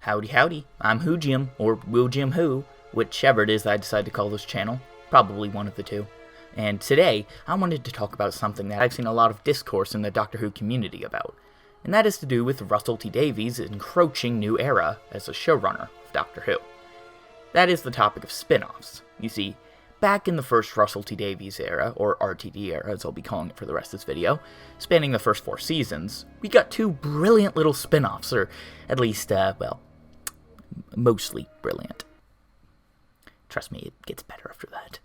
Howdy howdy, I'm WHOJEUM, or WILLJEUM Who, whichever it is I decide to call this channel, probably one of the two. And today, I wanted to talk about something that I've seen a lot of discourse in the Doctor Who community about, and that is to do with Russel T Davies' encroaching new era as a showrunner of Doctor Who. That is the topic of spin-offs. You see, back in the first Russel T Davies era, or RTD era as I'll be calling it for the rest of this video, spanning the first 4 seasons, we got 2 brilliant little spin-offs, or at least, mostly brilliant. Trust me, it gets better after that.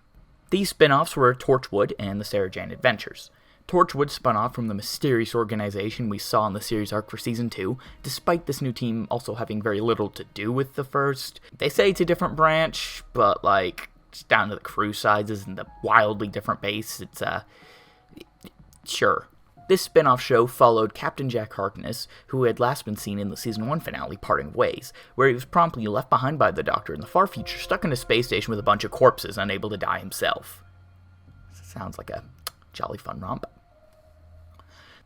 These spin-offs were Torchwood and the Sarah Jane Adventures. Torchwood spun off from the mysterious organization we saw in the series arc for Season 2, despite this new team also having very little to do with the first. They say it's a different branch, but just down to the crew sizes and the wildly different base, it's, sure. This spin-off show followed Captain Jack Harkness, who had last been seen in the Season 1 finale, Parting Ways, where he was promptly left behind by the Doctor in the far future, stuck in a space station with a bunch of corpses, unable to die himself. Sounds like a jolly fun romp.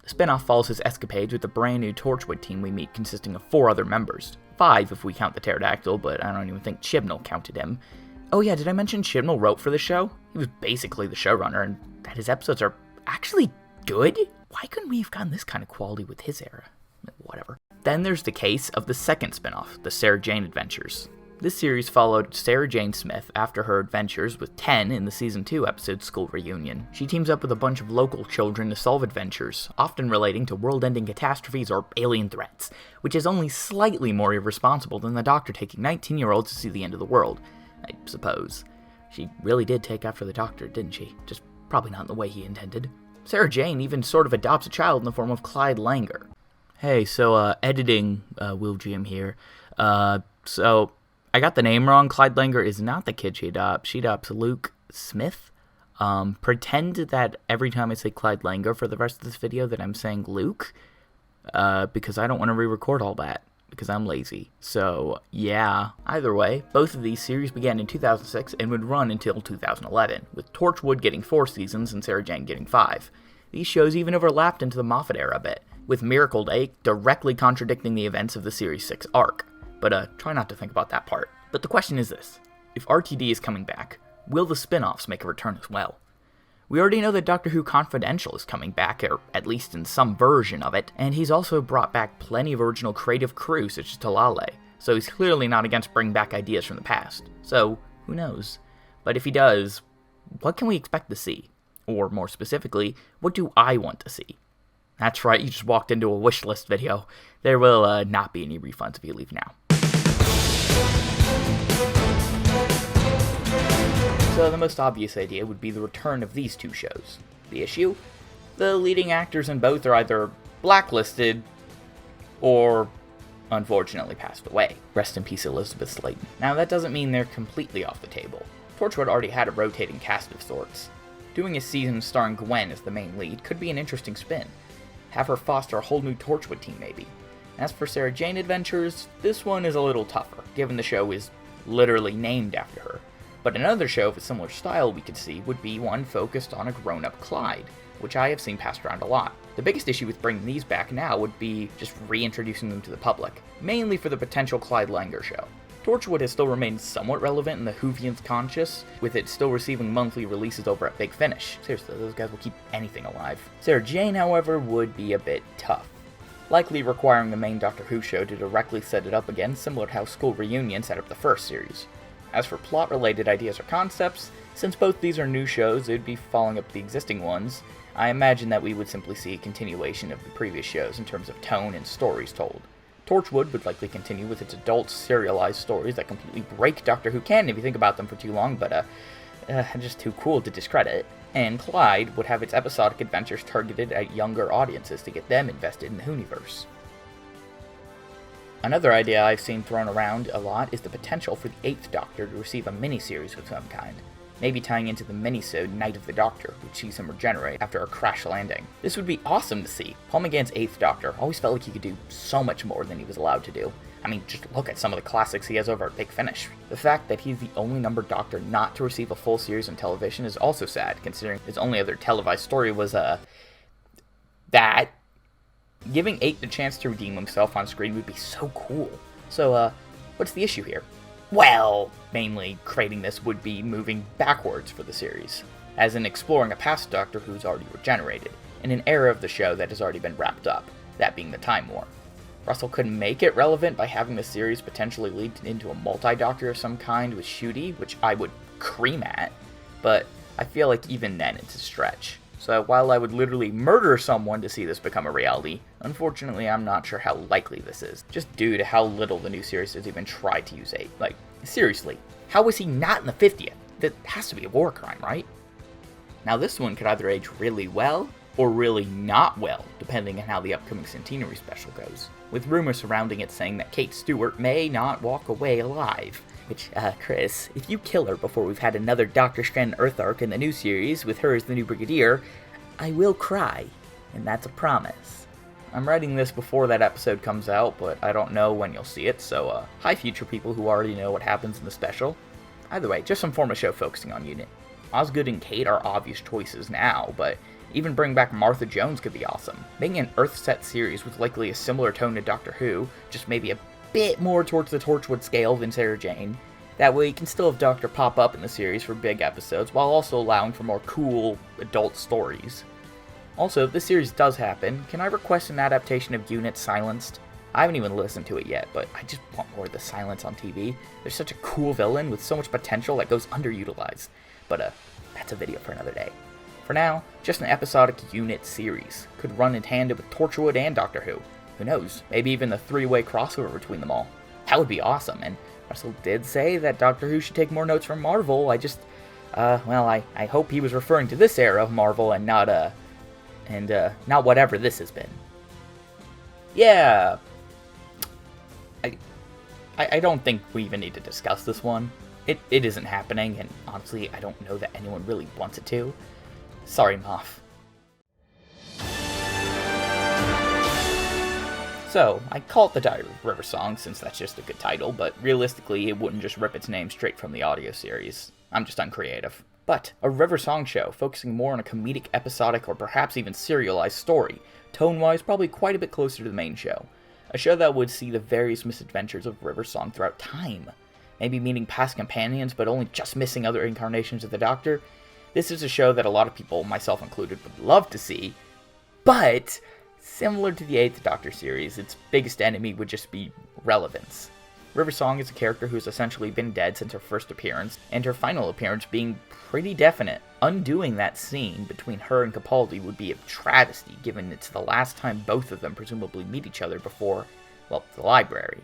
The spin-off follows his escapades with the brand new Torchwood team we meet, consisting of 4 other members. 5 if we count the pterodactyl, but I don't even think Chibnall counted him. Oh yeah, did I mention Chibnall wrote for the show? He was basically the showrunner, and that his episodes are actually good? Why couldn't we have gotten this kind of quality with his era? Whatever. Then there's the case of the second spin-off, the Sarah Jane Adventures. This series followed Sarah Jane Smith after her adventures with 10 in the Season 2 episode School Reunion. She teams up with a bunch of local children to solve adventures, often relating to world-ending catastrophes or alien threats, which is only slightly more irresponsible than the Doctor taking 19-year-olds to see the end of the world, I suppose. She really did take after the Doctor, didn't she? Just probably not in the way he intended. Sarah Jane even sort of adopts a child in the form of Clyde Langer. Hey, so, editing, WILLJEUM here. So, I got the name wrong. Clyde Langer is not the kid she adopts. She adopts Luke Smith. Pretend that every time I say Clyde Langer for the rest of this video that I'm saying Luke, because I don't want to re-record all that, because I'm lazy. So, yeah. Either way, both of these series began in 2006 and would run until 2011, with Torchwood getting 4 seasons and Sarah Jane getting 5. These shows even overlapped into the Moffat era a bit, with Miracle Day directly contradicting the events of the Series 6 arc. But try not to think about that part. But the question is this: if RTD is coming back, will the spin-offs make a return as well? We already know that Doctor Who Confidential is coming back, or at least in some version of it, and he's also brought back plenty of original creative crew such as Talale, so he's clearly not against bringing back ideas from the past. So, who knows? But if he does, what can we expect to see? Or more specifically, what do I want to see? That's right, you just walked into a wish list video. There will not be any refunds if you leave now. So the most obvious idea would be the return of these 2 shows. The issue? The leading actors in both are either blacklisted or unfortunately passed away. Rest in peace, Elizabeth Sladen. Now that doesn't mean they're completely off the table. Torchwood already had a rotating cast of sorts. Doing a season starring Gwen as the main lead could be an interesting spin. Have her foster a whole new Torchwood team maybe. As for Sarah Jane Adventures, this one is a little tougher, given the show is literally named after her. But another show of a similar style we could see would be one focused on a grown-up Clyde, which I have seen passed around a lot. The biggest issue with bringing these back now would be just reintroducing them to the public, mainly for the potential Clyde Langer show. Torchwood has still remained somewhat relevant in the Whovians' conscious, with it still receiving monthly releases over at Big Finish. Seriously, those guys will keep anything alive. Sarah Jane, however, would be a bit tough, likely requiring the main Doctor Who show to directly set it up again, similar to how School Reunion set up the first series. As for plot-related ideas or concepts, since both these are new shows, it would be following up the existing ones. I imagine that we would simply see a continuation of the previous shows in terms of tone and stories told. Torchwood would likely continue with its adult serialized stories that completely break Doctor Who canon if you think about them for too long, but just too cool to discredit. And Clyde would have its episodic adventures targeted at younger audiences to get them invested in the Whoniverse. Another idea I've seen thrown around a lot is the potential for the 8th Doctor to receive a miniseries of some kind, maybe tying into the minisode Night of the Doctor, which sees him regenerate after a crash landing. This would be awesome to see. Paul McGann's 8th Doctor always felt like he could do so much more than he was allowed to do. I mean, just look at some of the classics he has over at Big Finish. The fact that he's the only numbered Doctor not to receive a full series on television is also sad, considering his only other televised story was, that. Giving 8 the chance to redeem himself on screen would be so cool. So, What's the issue here? Well, mainly creating this would be moving backwards for the series, as in exploring a past Doctor who's already regenerated, in an era of the show that has already been wrapped up, that being the Time War. Russell could make it relevant by having the series potentially lead into a multi-Doctor of some kind with Ncuti, which I would cream at, but I feel like even then it's a stretch. So while I would literally murder someone to see this become a reality, unfortunately I'm not sure how likely this is, just due to how little the new series has even tried to use 8. Like, seriously, how was he not in the 50th? That has to be a war crime, right? Now this one could either age really well, or really not well, depending on how the upcoming Centenary special goes, with rumors surrounding it saying that Kate Stewart may not walk away alive. Which, Chris, if you kill her before we've had another Doctor Strange Earth arc in the new series, with her as the new Brigadier, I will cry, and that's a promise. I'm writing this before that episode comes out, but I don't know when you'll see it, so, hi future people who already know what happens in the special. Either way, just some form of show focusing on Unit. Osgood and Kate are obvious choices now, but even bring back Martha Jones could be awesome. Making an Earth-set series with likely a similar tone to Doctor Who, just maybe a bit more towards the Torchwood scale than Sarah Jane. That way you can still have Doctor pop up in the series for big episodes, while also allowing for more cool adult stories. Also, if this series does happen, can I request an adaptation of Unit Silenced? I haven't even listened to it yet, but I just want more of the Silence on TV. There's such a cool villain with so much potential that goes underutilized. But that's a video for another day. For now, just an episodic Unit series. Could run in tandem with Torchwood and Doctor Who. Who knows, maybe even the 3-way crossover between them all. That would be awesome, and Russell did say that Doctor Who should take more notes from Marvel. I just, I hope he was referring to this era of Marvel and not whatever this has been. Yeah. I don't think we even need to discuss this one. It isn't happening, and honestly, I don't know that anyone really wants it to. Sorry, Moff. So, I call it the Diary of River Song since that's just a good title, but realistically it wouldn't just rip its name straight from the audio series. I'm just uncreative. But a River Song show focusing more on a comedic, episodic, or perhaps even serialized story, tone-wise probably quite a bit closer to the main show. A show that would see the various misadventures of River Song throughout time. Maybe meeting past companions, but only just missing other incarnations of the Doctor. This is a show that a lot of people, myself included, would love to see, but similar to the 8th Doctor series, its biggest enemy would just be relevance. River Song is a character who's essentially been dead since her first appearance, and her final appearance being pretty definite. Undoing that scene between her and Capaldi would be a travesty, given it's the last time both of them presumably meet each other before, well, the library.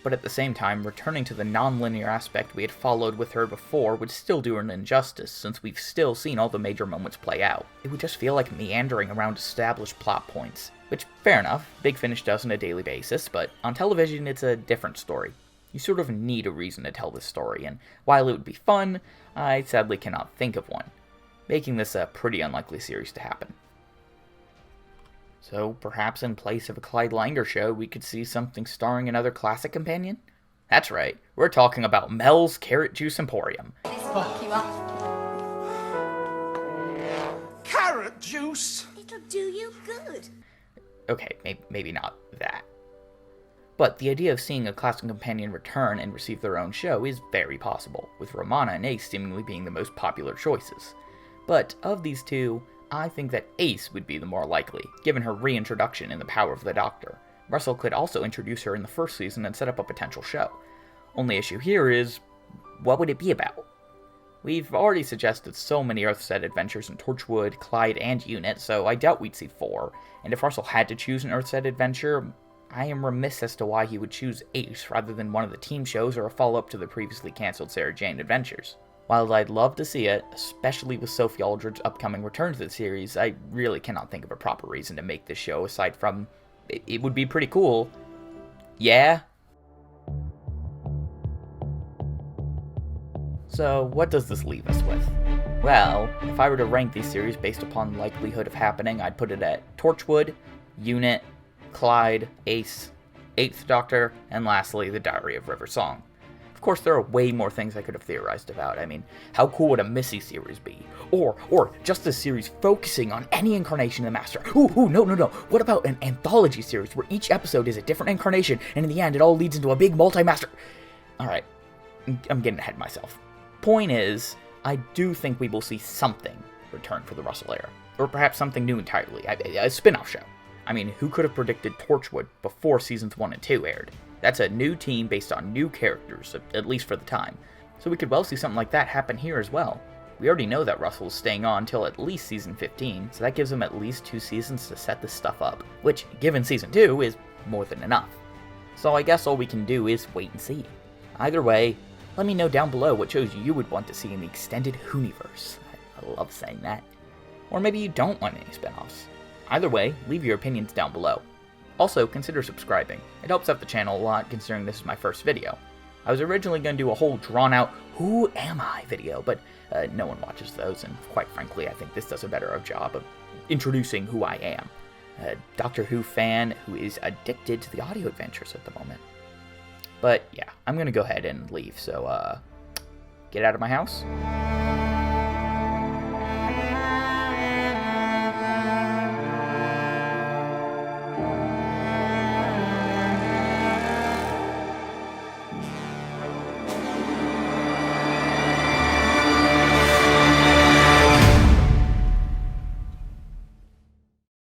But at the same time, returning to the non-linear aspect we had followed with her before would still do her an injustice, since we've still seen all the major moments play out. It would just feel like meandering around established plot points. Which, fair enough, Big Finish does on a daily basis, but on television it's a different story. You sort of need a reason to tell this story, and while it would be fun, I sadly cannot think of one, making this a pretty unlikely series to happen. So perhaps in place of a Clyde Langer show, we could see something starring another classic companion? That's right, we're talking about Mel's Carrot Juice Emporium. Carrot juice? It'll do you good. Okay, maybe not that. But the idea of seeing a classic companion return and receive their own show is very possible, with Romana and Ace seemingly being the most popular choices. But of these two, I think that Ace would be the more likely, given her reintroduction in The Power of the Doctor. Russell could also introduce her in the first season and set up a potential show. Only issue here is, what would it be about? We've already suggested so many Earth-set adventures in Torchwood, Clyde, and Unit, so I doubt we'd see 4, and if Russell had to choose an Earth-set adventure, I am remiss as to why he would choose Ace rather than one of the team shows or a follow-up to the previously cancelled Sarah Jane adventures. While I'd love to see it, especially with Sophie Aldred's upcoming return to the series, I really cannot think of a proper reason to make this show aside from, it would be pretty cool. Yeah? So, what does this leave us with? Well, if I were to rank these series based upon likelihood of happening, I'd put it at Torchwood, Unit, Clyde, Ace, 8th Doctor, and lastly, The Diary of River Song. Of course, there are way more things I could have theorized about. I mean, how cool would a Missy series be? Or just a series focusing on any incarnation of the Master. No. What about an anthology series where each episode is a different incarnation, and in the end, it all leads into a big multi-master? Alright, I'm getting ahead of myself. Point is, I do think we will see something return for the Russel era. Or perhaps something new entirely, a spin-off show. I mean, who could have predicted Torchwood before seasons 1 and 2 aired? That's a new team based on new characters, at least for the time. So we could well see something like that happen here as well. We already know that Russel's staying on till at least season 15, so that gives him at least 2 seasons to set this stuff up, which, given season 2, is more than enough. So I guess all we can do is wait and see. Either way, let me know down below what shows you would want to see in the extended Whoniverse. I love saying that. Or maybe you don't want any spin-offs. Either way, leave your opinions down below. Also, consider subscribing. It helps out the channel a lot considering this is my first video. I was originally going to do a whole drawn-out "Who am I?" video, but no one watches those, and quite frankly, I think this does a better job of introducing who I am. A Doctor Who fan who is addicted to the audio adventures at the moment. But yeah, I'm going to go ahead and leave, so get out of my house.